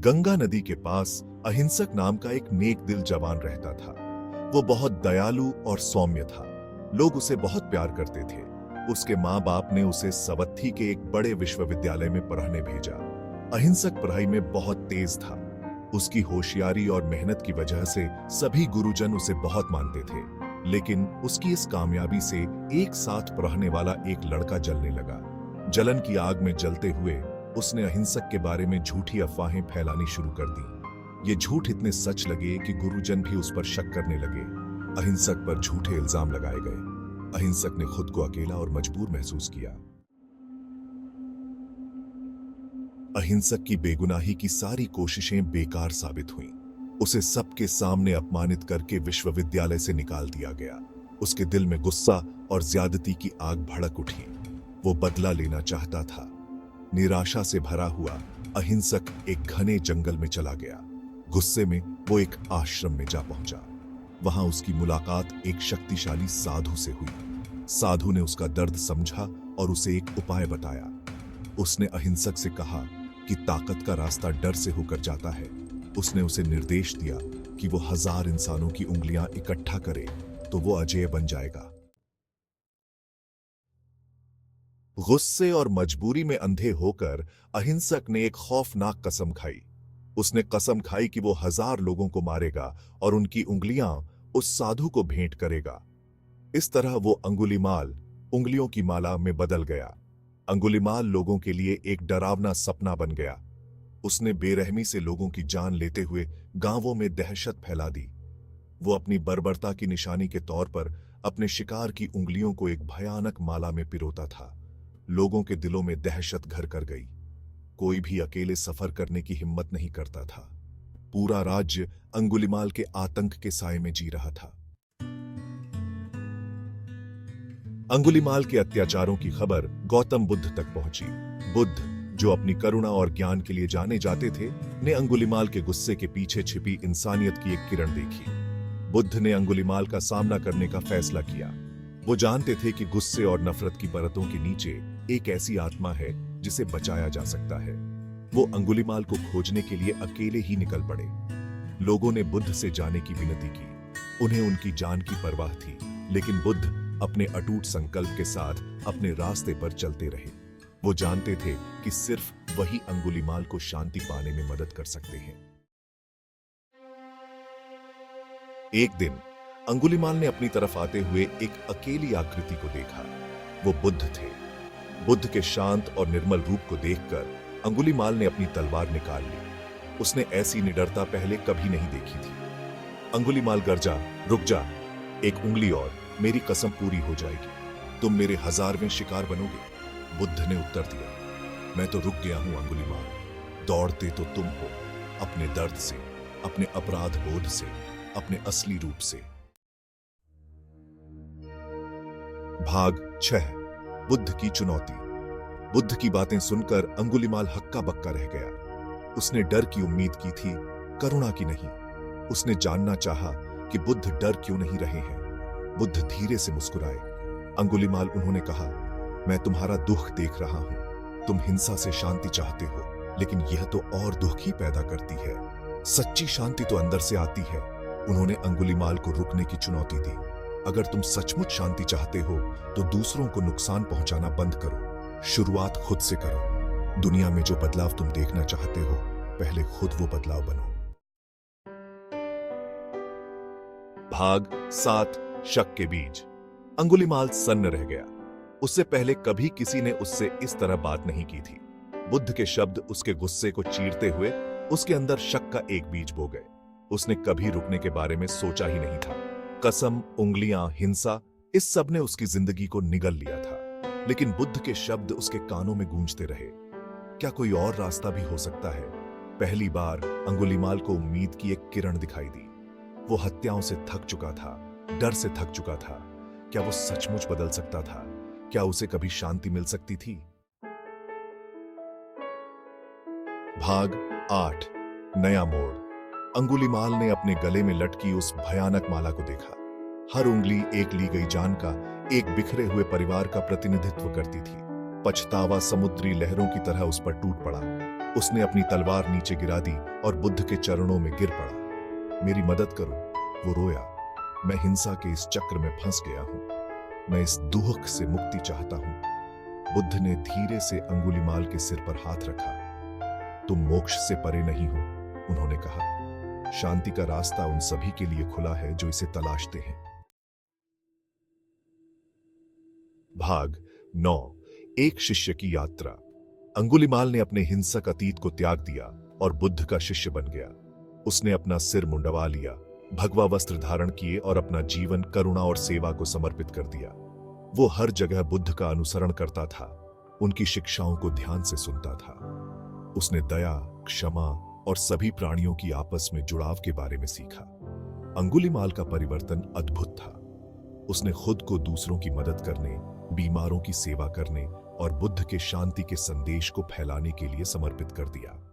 गंगा नदी के पास अहिंसक नाम का एक नेक दिल जवान रहता था। वो बहुत दयालु और सौम्य था। लोग उसे बहुत प्यार करते थे। उसके माँ बाप ने उसे सवत्थी के एक बड़े विश्वविद्यालय में पढ़ने भेजा। अहिंसक पढ़ाई में बहुत तेज था। उसकी होशियारी और मेहनत की वजह से सभी गुरुजन उसे बहुत मानते थे। लेकिन उसकी इस कामयाबी से एक साथ पढ़ने वाला एक लड़का जलने लगा। जलन की आग में जलते हुए उसने अहिंसक के बारे में झूठी अफवाहें फैलानी शुरू कर दी। ये झूठ इतने सच लगे कि गुरुजन भी उस पर शक करने लगे। अहिंसक पर झूठे इल्जाम लगाए गए। अहिंसक ने खुद को अकेला और मजबूर महसूस किया। अहिंसक की बेगुनाही की सारी कोशिशें बेकार साबित हुईं। उसे सबके सामने अपमानित करके विश्वविद्यालय से निकाल दिया गया। उसके दिल में गुस्सा और ज्यादती की आग भड़क उठी। वो बदला लेना चाहता था। निराशा से भरा हुआ अहिंसक एक घने जंगल में चला गया। गुस्से में वो एक आश्रम में जा पहुंचा। वहां उसकी मुलाकात एक शक्तिशाली साधु से हुई। साधु ने उसका दर्द समझा और उसे एक उपाय बताया। उसने अहिंसक से कहा कि ताकत का रास्ता डर से होकर जाता है। उसने उसे निर्देश दिया कि वो 1000 इंसानों की उंगलियां इकट्ठा करे तो वो अजेय बन जाएगा। गुस्से और मजबूरी में अंधे होकर अहिंसक ने एक खौफनाक कसम खाई। उसने कसम खाई कि वो 1000 लोगों को मारेगा और उनकी उंगलियां उस साधु को भेंट करेगा। इस तरह वो अंगुलीमाल, उंगलियों की माला में बदल गया। अंगुलीमाल लोगों के लिए एक डरावना सपना बन गया। उसने बेरहमी से लोगों की जान लेते हुए गांवों में दहशत फैला दी। वो अपनी बर्बरता की निशानी के तौर पर अपने शिकार की उंगलियों को एक भयानक माला में पिरोता था। लोगों के दिलों में दहशत घर कर गई। कोई भी अकेले सफर करने की हिम्मत नहीं करता था। पूरा राज्य अंगुलीमाल के आतंक के साए में जी रहा था। अंगुलीमाल के अत्याचारों की खबर गौतम बुद्ध तक पहुंची। बुद्ध, जो अपनी करुणा और ज्ञान के लिए जाने जाते थे, ने अंगुलीमाल के गुस्से के पीछे छिपी इंसानियत की एक किरण देखी। बुद्ध ने अंगुलीमाल का सामना करने का फैसला किया। वो जानते थे कि गुस्से और नफरत की परतों के नीचे एक ऐसी आत्मा है जिसे बचाया जा सकता है। वो अंगुलीमाल को खोजने के लिए अकेले ही निकल पड़े। लोगों ने बुद्ध से जाने की विनती की। उन्हें उनकी जान की परवाह थी, लेकिन बुद्ध अपने अटूट संकल्प के साथ अपने रास्ते पर चलते रहे। वो जानते थे कि सिर्फ वही अंगुलीमाल को शांति पाने में मदद कर सकते हैं। एक दिन अंगुलीमाल ने अपनी तरफ आते हुए एक अकेली आकृति को देखा। वो बुद्ध थे। बुद्ध के शांत और निर्मल रूप को देखकर अंगुलीमाल ने अपनी तलवार निकाल ली। उसने ऐसी निडरता पहले कभी नहीं देखी थी। अंगुलीमाल गरजा, रुक जा, एक उंगली और, मेरी कसम पूरी हो जाएगी। तुम मेरे 1000वें शिकार बनोगे। बुद्ध ने उत्तर दिया, मैं तो रुक गया हूं अंगुलीमाल। दौड़ते तो तुम हो, अपने दर्द से, अपने अपराध बोध से, अपने असली रूप से। भाग 6, बुद्ध की चुनौती। बुद्ध की बातें सुनकर अंगुलीमाल हक्का बक्का रह गया। उसने डर की उम्मीद की थी, करुणा की नहीं। उसने जानना चाहा कि बुद्ध डर क्यों नहीं रहे हैं। बुद्ध धीरे से मुस्कुराए। अंगुलीमाल, उन्होंने कहा, मैं तुम्हारा दुख देख रहा हूं। तुम हिंसा से शांति चाहते हो, लेकिन यह तो और दुख ही पैदा करती है। सच्ची शांति तो अंदर से आती है। उन्होंने अंगुलीमाल को रुकने की चुनौती दी। अगर तुम सचमुच शांति चाहते हो तो दूसरों को नुकसान पहुंचाना बंद करो। शुरुआत खुद से करो। दुनिया में जो बदलाव तुम देखना चाहते हो, पहले खुद वो बदलाव बनो। भाग 7, शक के बीज। अंगुलीमाल सन्न रह गया। उससे पहले कभी किसी ने उससे इस तरह बात नहीं की थी। बुद्ध के शब्द उसके गुस्से को चीरते हुए उसके अंदर शक का एक बीज बो गए। उसने कभी रुकने के बारे में सोचा ही नहीं था। कसम, उंगलियां, हिंसा, इस सब ने उसकी जिंदगी को निगल लिया था। लेकिन बुद्ध के शब्द उसके कानों में गूंजते रहे। क्या कोई और रास्ता भी हो सकता है? पहली बार अंगुलीमाल को उम्मीद की एक किरण दिखाई दी। वो हत्याओं से थक चुका था, डर से थक चुका था। क्या वो सचमुच बदल सकता था? क्या उसे कभी शांति मिल सकती थी? भाग 8, नया मोड़। अंगुलीमाल ने अपने गले में लटकी उस भयानक माला को देखा। हर उंगली एक ली गई जान का, एक बिखरे हुए परिवार का प्रतिनिधित्व करती थी। पछतावा समुद्री लहरों की तरह उस पर टूट पड़ा। उसने अपनी तलवार नीचे गिरा दी और बुद्ध के चरणों में गिर पड़ा। मेरी मदद करो, वो रोया। मैं हिंसा के इस चक्र में फंस गया हूं। मैं इस दुख से मुक्ति चाहता हूं। बुद्ध ने धीरे से अंगुलीमाल के सिर पर हाथ रखा। तुम मोक्ष से परे नहीं हो, उन्होंने कहा। शांति का रास्ता उन सभी के लिए खुला है जो इसे तलाशते हैं। भाग 9। एक शिष्य की यात्रा। अंगुलीमाल ने अपने हिंसक अतीत को त्याग दिया और बुद्ध का शिष्य बन गया। उसने अपना सिर मुंडवा लिया, भगवा वस्त्र धारण किए और अपना जीवन करुणा और सेवा को समर्पित कर दिया। वो हर जगह बुद्ध का अनुसरण करता था, उनकी शिक्षाओं को ध्यान से सुनता था। उसने दया, क्षमा और सभी प्राणियों की आपस में जुड़ाव के बारे में सीखा। अंगुलीमाल का परिवर्तन अद्भुत था। उसने खुद को दूसरों की मदद करने, बीमारों की सेवा करने और बुद्ध के शांति के संदेश को फैलाने के लिए समर्पित कर दिया।